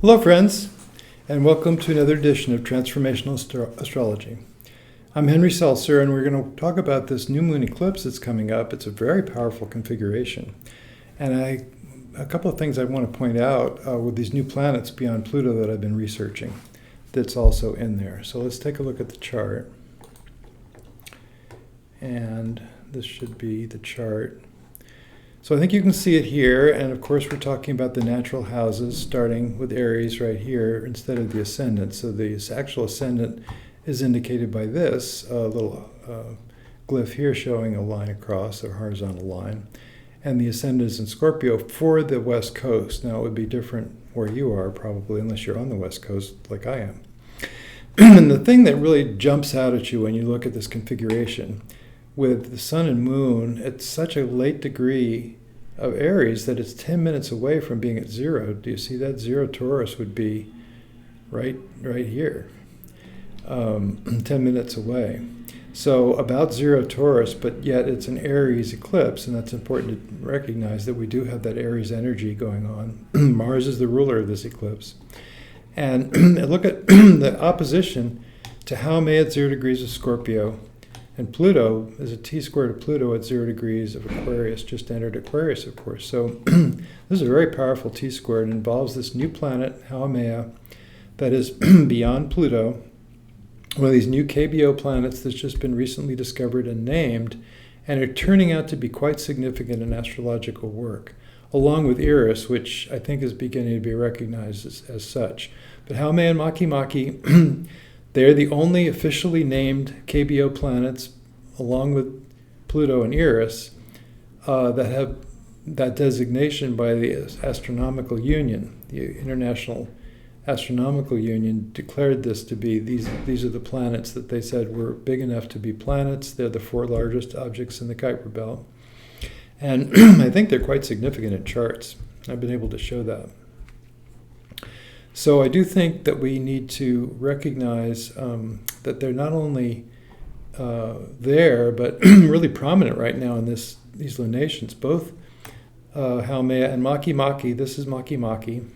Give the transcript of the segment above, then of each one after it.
Hello, friends, and welcome to another edition of Transformational Astrology. I'm Henry Seltzer, and we're going to talk about this new moon eclipse that's coming up. It's a very powerful configuration. And a couple of things I want to point out with these new planets beyond Pluto that I've been researching that's also in there. So let's take a look at the chart. And this should be the chart. So I think you can see it here, and of course we're talking about the natural houses, starting with Aries right here instead of the ascendant. So the actual ascendant is indicated by this little glyph here showing a line across, a horizontal line. And the ascendant is in Scorpio for the West Coast. Now it would be different where you are probably, unless you're on the West Coast like I am. And the thing that really jumps out at you when you look at this configuration, with the sun and moon at such a late degree of Aries that it's 10 minutes away from being at zero. Do you see that? Zero Taurus would be right here, 10 minutes away. So about zero Taurus, but yet it's an Aries eclipse, and that's important to recognize that we do have that Aries energy going on. Mars is the ruler of this eclipse. And look at the opposition to Haumea at 0 degrees of Scorpio. And Pluto is a T-square to Pluto at 0 degrees of Aquarius, just entered Aquarius, of course. So this is a very powerful T-square. It involves this new planet, Haumea, that is beyond Pluto, one of these new KBO planets that's just been recently discovered and named, and are turning out to be quite significant in astrological work, along with Eris, which I think is beginning to be recognized as such. But Haumea and Makemake, they're the only officially named KBO planets, along with Pluto and Eris, that have that designation by the Astronomical Union. The International Astronomical Union declared this to be, these are the planets that they said were big enough to be planets. They're the 4 largest objects in the Kuiper Belt. And I think they're quite significant in charts. I've been able to show that. So I do think that we need to recognize that they're not only there, but really prominent right now in these lunations. Both Haumea and Makemake. This is Makemake.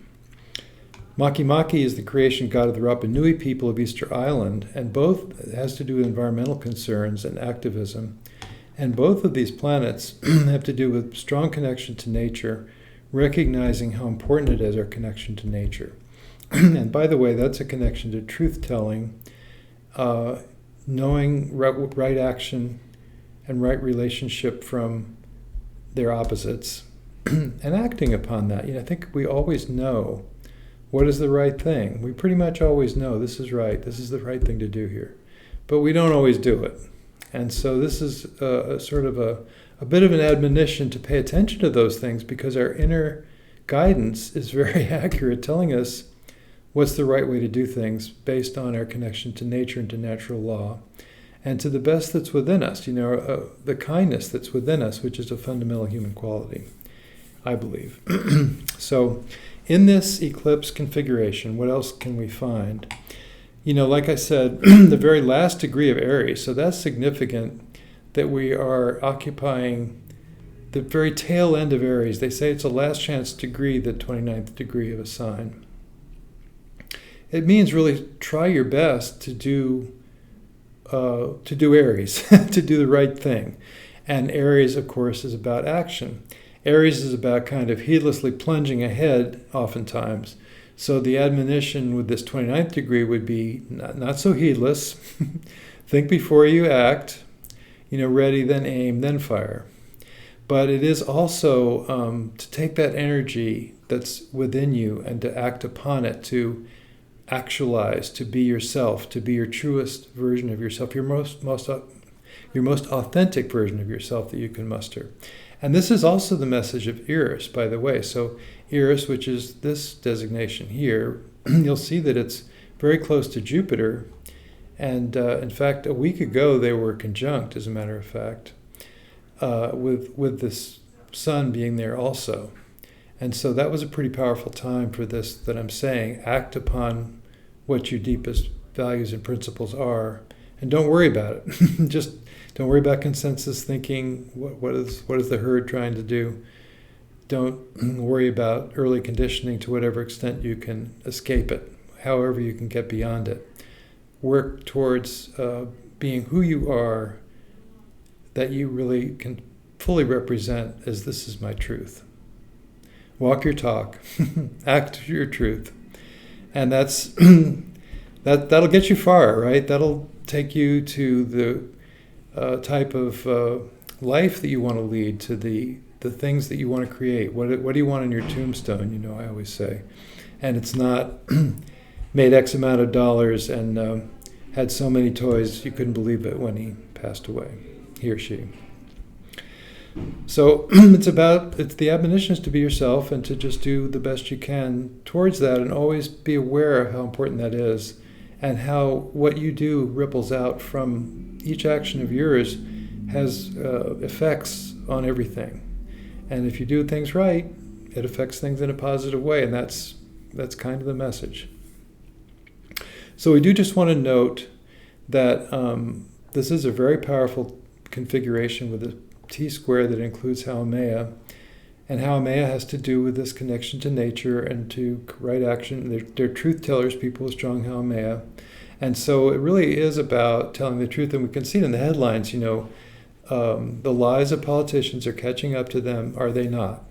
Makemake is the creation god of the Rapa Nui people of Easter Island, and both has to do with environmental concerns and activism. And both of these planets have to do with strong connection to nature, recognizing how important it is, our connection to nature. And by the way, that's a connection to truth-telling, knowing right action and right relationship from their opposites, and acting upon that. I think we always know what is the right thing. We pretty much always know this is right, this is the right thing to do here. But we don't always do it. And so this is a sort of a bit of an admonition to pay attention to those things, because our inner guidance is very accurate, telling us what's the right way to do things based on our connection to nature and to natural law, and to the best that's within us, the kindness that's within us, which is a fundamental human quality, I believe. So in this eclipse configuration, what else can we find? Like I said, the very last degree of Aries, so that's significant that we are occupying the very tail end of Aries. They say it's a last chance degree, the 29th degree of a sign. It means really try your best to do Aries, to do the right thing. And Aries, of course, is about action. Aries is about kind of heedlessly plunging ahead oftentimes. So the admonition with this 29th degree would be not so heedless. Think before you act, ready, then aim, then fire. But it is also to take that energy that's within you and to act upon it, to actualize, to be yourself, to be your truest version of yourself, your most authentic version of yourself that you can muster. And this is also the message of Eris, by the way. So Eris, which is this designation here, you'll see that it's very close to Jupiter. And in fact, a week ago they were conjunct, as a matter of fact, with this sun being there also. And so that was a pretty powerful time for this that I'm saying. Act upon what your deepest values and principles are, and don't worry about it. Just don't worry about consensus thinking. What is the herd trying to do? don't worry about early conditioning to whatever extent you can escape it, however you can get beyond it. Work towards being who you are, that you really can fully represent as this is my truth. Walk your talk, act your truth. And that's that'll get you far, right? That'll take you to the type of life that you want to lead, to the things that you want to create. What do you want on your tombstone, I always say. And it's not made X amount of dollars and had so many toys you couldn't believe it when he passed away, he or she. So it's the admonition is to be yourself and to just do the best you can towards that, and always be aware of how important that is, and how what you do ripples out from each action of yours has effects on everything. And if you do things right, it affects things in a positive way, and that's kind of the message. So we do just want to note that this is a very powerful configuration with a T-square that includes Haumea, and Haumea has to do with this connection to nature and to right action. They're truth tellers, people with strong Haumea, and so it really is about telling the truth. And we can see it in the headlines, the lies of politicians are catching up to them, are they not?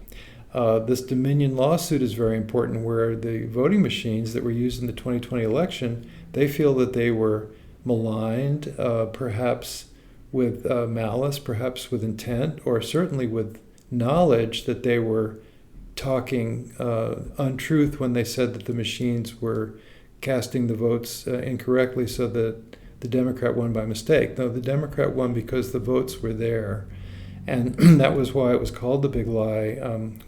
This Dominion lawsuit is very important, where the voting machines that were used in the 2020 election, they feel that they were maligned, perhaps with malice, perhaps with intent, or certainly with knowledge that they were talking untruth when they said that the machines were casting the votes incorrectly, so that the Democrat won by mistake. No, the Democrat won because the votes were there. And that was why it was called the big lie,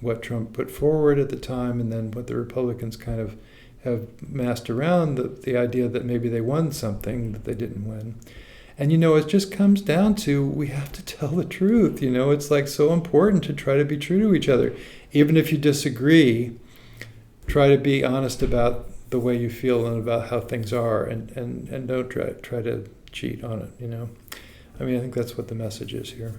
what Trump put forward at the time, and then what the Republicans kind of have massed around, the idea that maybe they won something that they didn't win. And it just comes down to, we have to tell the truth. It's like so important to try to be true to each other. Even if you disagree, try to be honest about the way you feel and about how things are, and don't try to cheat on it, I think that's what the message is here.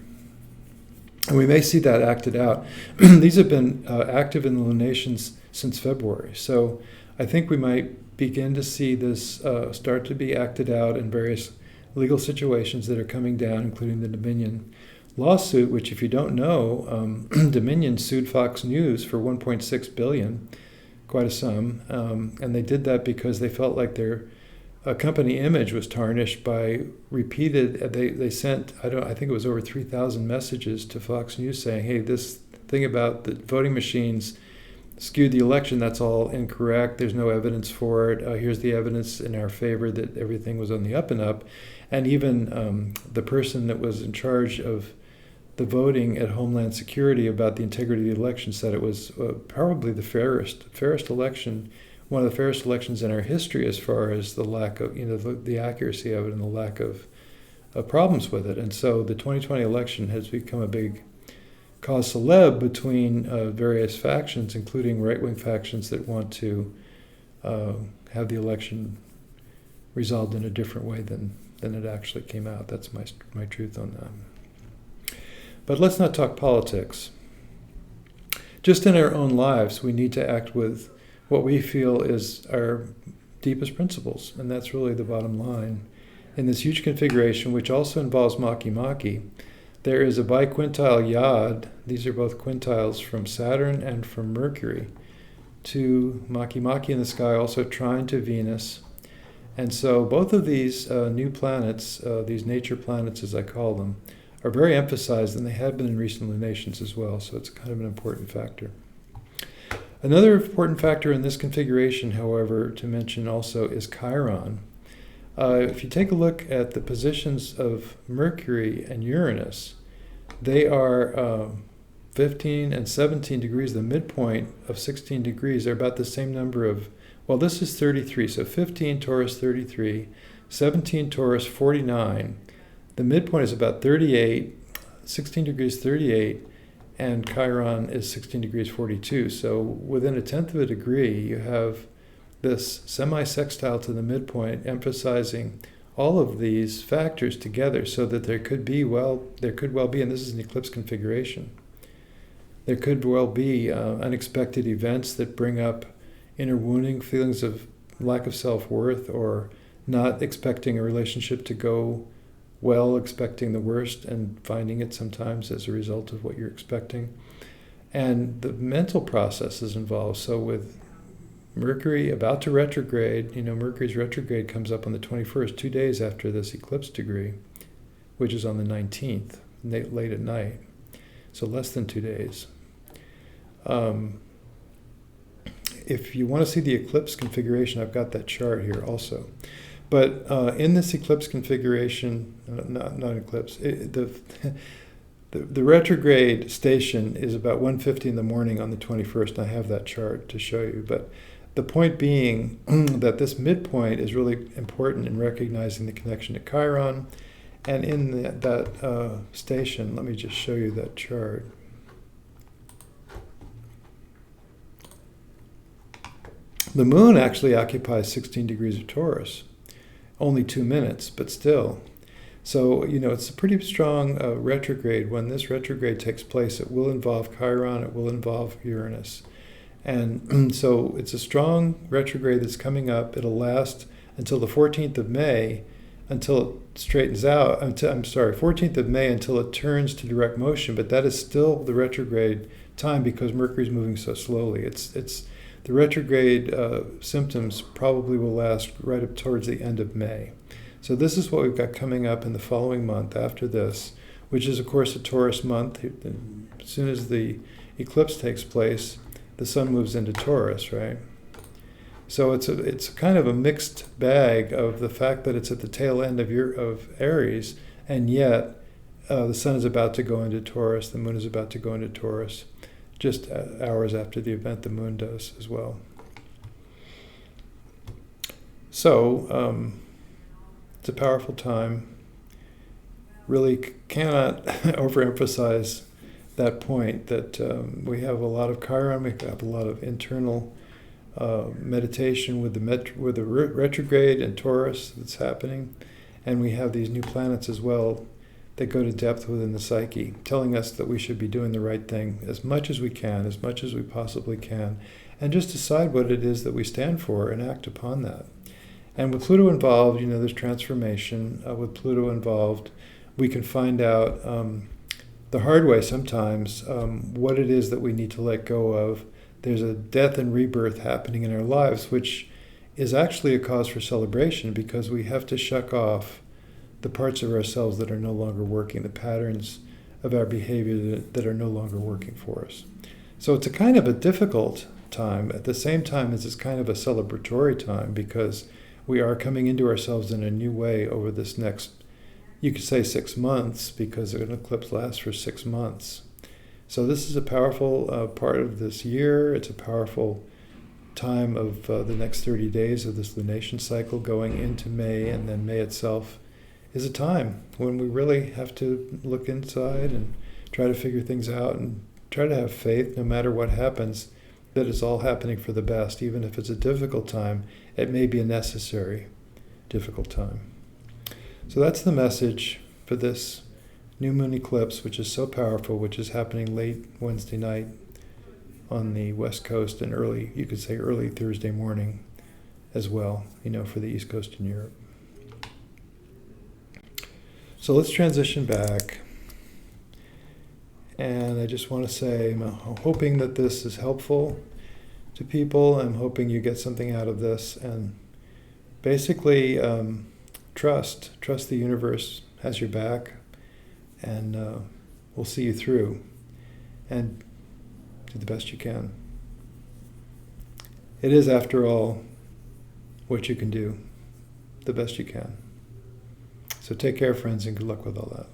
And we may see that acted out. These have been active in the lunations since February. So I think we might begin to see this start to be acted out in various legal situations that are coming down, including the Dominion lawsuit, which, if you don't know, Dominion sued Fox News for $1.6 billion, quite a sum, and they did that because they felt like their company image was tarnished by repeated. They sent, I think it was over 3,000 messages to Fox News saying, "Hey, this thing about the voting machines skewed the election. That's all incorrect. There's no evidence for it. Here's the evidence in our favor that everything was on the up and up." And even the person that was in charge of the voting at Homeland Security about the integrity of the election said it was probably the fairest election, one of the fairest elections in our history, as far as the lack of, the accuracy of it and the lack of problems with it. And so the 2020 election has become a big cause célèbre between various factions, including right-wing factions that want to have the election resolved in a different way than it actually came out. That's my truth on that. But let's not talk politics. Just in our own lives, we need to act with what we feel is our deepest principles, and that's really the bottom line. In this huge configuration, which also involves Maki-Maki, there is a biquintile yod. These are both quintiles from Saturn and from Mercury to Maki-Maki in the sky, also trine to Venus. And so both of these new planets, these nature planets as I call them, are very emphasized, and they have been in recent lunations as well, so it's kind of an important factor. Another important factor in this configuration, however, to mention also is Chiron. If you take a look at the positions of Mercury and Uranus, they are 15 and 17 degrees, the midpoint of 16 degrees. They're about the same number of, well, this is 33, so 15 Taurus 33, 17 Taurus 49. The midpoint is about 38, 16 degrees 38, and Chiron is 16 degrees 42. So within 1/10 of a degree, you have this semi-sextile to the midpoint, emphasizing all of these factors together, so that there could well be, and this is an eclipse configuration, there could well be unexpected events that bring up inner wounding, feelings of lack of self-worth, or not expecting a relationship to go well, expecting the worst and finding it sometimes as a result of what you're expecting. And the mental process is involved. So with Mercury about to retrograde, Mercury's retrograde comes up on the 21st, 2 days after this eclipse degree, which is on the 19th, late at night. So less than 2 days. If you want to see the eclipse configuration, I've got that chart here also. But in this eclipse configuration, not eclipse, the retrograde station is about 1:50 in the morning on the 21st, and I have that chart to show you. But the point being that this midpoint is really important in recognizing the connection to Chiron. And in that station, let me just show you that chart. The moon actually occupies 16 degrees of Taurus. Only 2 minutes, but still. So, it's a pretty strong retrograde. When this retrograde takes place, it will involve Chiron, it will involve Uranus. And so it's a strong retrograde that's coming up. It'll last until the 14th of May, until it straightens out. 14th of May until it turns to direct motion, but that is still the retrograde time because Mercury's moving so slowly. It's the retrograde symptoms probably will last right up towards the end of May. So this is what we've got coming up in the following month after this, which is, of course, a Taurus month. As soon as the eclipse takes place, the sun moves into Taurus, right? So it's kind of a mixed bag of the fact that it's at the tail end of Aries, and yet the sun is about to go into Taurus, the moon is about to go into Taurus. Just hours after the event, the moon does as well. So it's a powerful time. Really cannot overemphasize that point that we have a lot of Chiron, we have a lot of internal meditation with the retrograde and Taurus that's happening, and we have these new planets as well that go to depth within the psyche, telling us that we should be doing the right thing as much as we can, as much as we possibly can, and just decide what it is that we stand for and act upon that. And with Pluto involved, there's transformation. With Pluto involved, we can find out the hard way sometimes what it is that we need to let go of. There's a death and rebirth happening in our lives, which is actually a cause for celebration because we have to shuck off the parts of ourselves that are no longer working, the patterns of our behavior that are no longer working for us. So it's a kind of a difficult time at the same time as it's kind of a celebratory time because we are coming into ourselves in a new way over this next, you could say 6 months, because an eclipse lasts for 6 months. So this is a powerful part of this year. It's a powerful time of the next 30 days of this lunation cycle going into May, and then May itself is a time when we really have to look inside and try to figure things out and try to have faith no matter what happens, that it's all happening for the best. Even if it's a difficult time, it may be a necessary difficult time. So that's the message for this new moon eclipse, which is so powerful, which is happening late Wednesday night on the West Coast and you could say early Thursday morning as well, for the East Coast in Europe. So let's transition back. And I just want to say, I'm hoping that this is helpful to people. I'm hoping you get something out of this. And basically, trust the universe has your back, and we'll see you through. And do the best you can. It is, after all, what you can do, the best you can. So take care, friends, and good luck with all that.